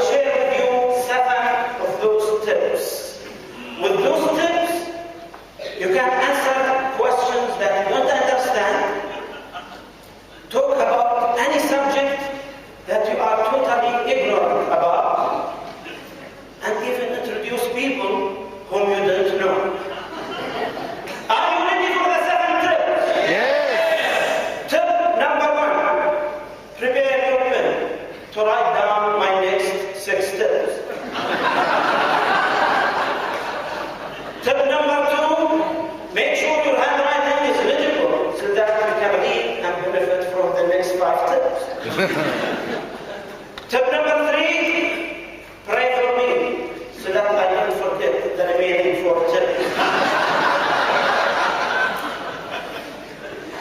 will share with you 7 of those tips. With those tips, you can answer questions that you don't understand, talk about any subject that you are totally ignorant about, and even introduce people whom you don't know. Are you ready for the 7 tips? Yes! Tip number 1, prepare your pen to write down my next 6 tips. Tip number 2, make sure your handwriting is legible so that you can read and benefit from the next 5 tips. Tip number 3, pray for me so that I don't forget the remaining 4 tips.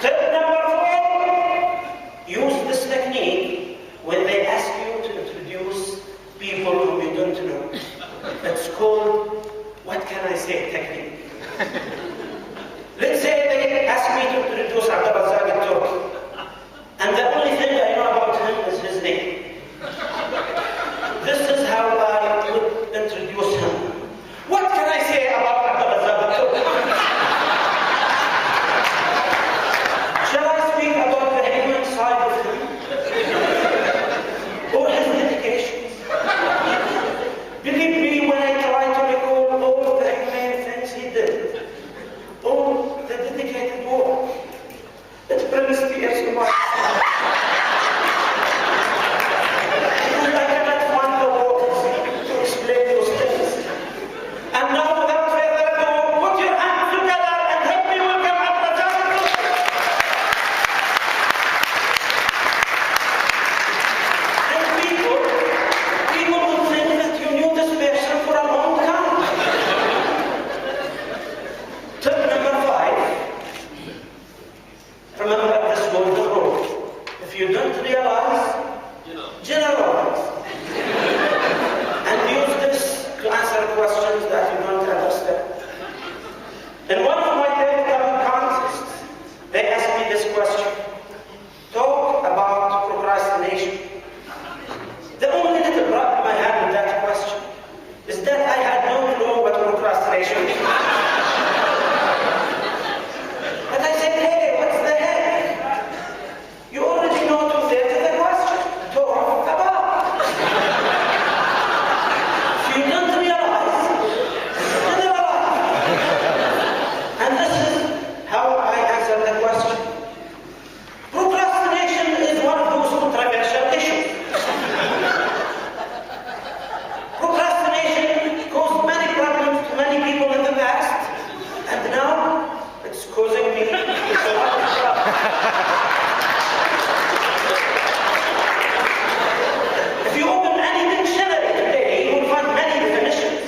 Tip number 4, use this technique when they ask you to introduce people whom you don't know. It's called, what can I say, technique. Let's say they ask me to introduce Turkey, and the only thing I know about him is his name. This is how I would introduce him. What can I say about Turkey? Shall I speak about the human side of him? Or his dedications? Believe me when I try to recall all the humane things he did, all the dedicated work, it brings tears to my eyes. Because I cannot find the words to explain those things. And now, without further ado, put your hands together and help me welcome Abdul. And people will think that you knew this person for a long time. Tip number 5, remember this golden rule. If you don't realize, generalize. And use this to answer questions that you don't understand. In one of my table contests, they asked me this question. Talk about procrastination. The only little problem I had with that question is that I had no clue what procrastination is. But I said, hey, what's the heck? You already know 2/3 of the question. Talk about. If you don't realize, generalize. And this is how I answer the question. Procrastination is one of those controversial issues. Procrastination caused many problems to many people in the past, and now it's causing me a lot of trouble. If you open any dictionary today, you will find many definitions.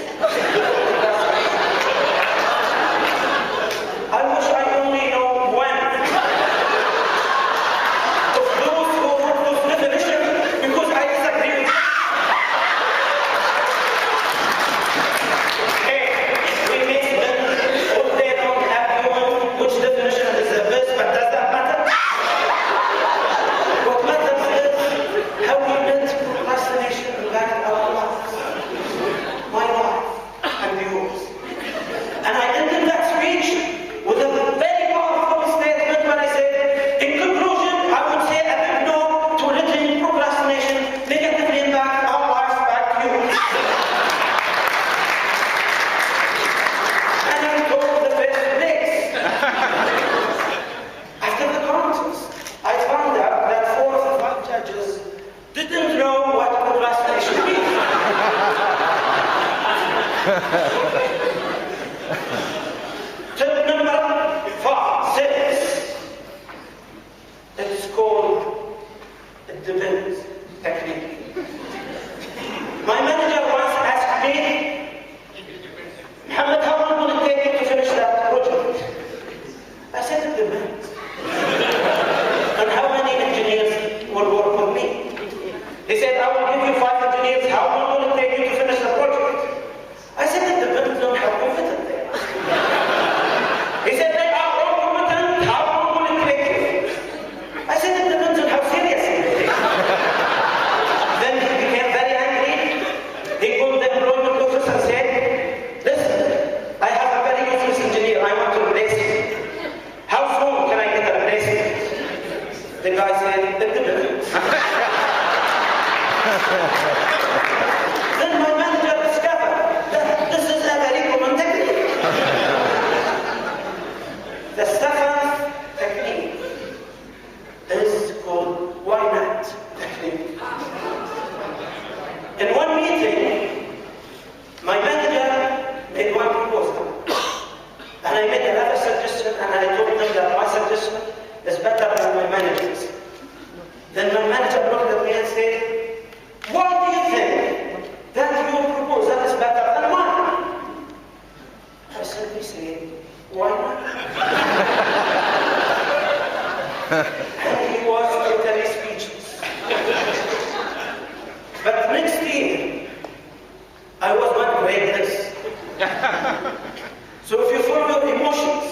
I wish I only know one of those who wrote those definitions, because I disagree with them. Hey, we make them all day long arguing which definition is the best, but does that matter? What matters is how we let procrastination impact our lives, my life and yours. And I ended that speech with a very powerful statement when I said, in conclusion, I would say a big no to letting procrastination negatively impact our lives back to you. And I took the first place. After the contest, I found out that 4 of the 5 judges didn't know what procrastination means. Tip number 6. It's called it depends technique. My manager once asked me, Muhammad, how long will it take you to finish that project? I said it depends. And how many engineers will work with me? He said, I will give you 5 engineers. How long will it take you to finish the project? I said, it depends on how confident they are. He said, they are all competent. How long will it take you? I said, it depends on how serious it is. Then he became very angry Then my manager discovered that this is a very common technique. The seventh technique is called why not technique. In one meeting, my manager made one proposal. And I made another suggestion, and I told them that my suggestion is better than my manager's. Then my manager looked at me and said, why do you think that your proposal is better than mine? I simply said, why not? And he was totally speechless. But next year, I was not great at this. So if you follow your emotions,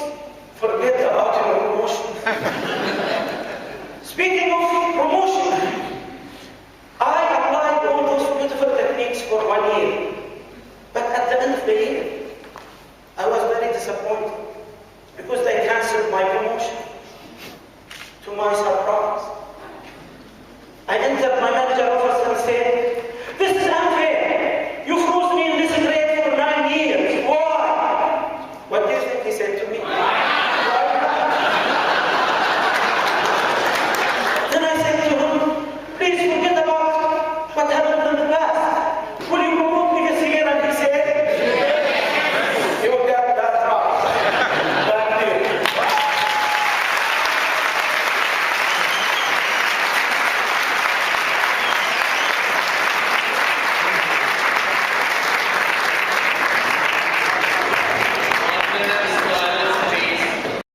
forget about your emotions. Speaking of promotion, I applied all those beautiful techniques for 1 year. But at the end of the year, I was very disappointed because they cancelled my promotion. To my surprise, I entered my manager's office and said,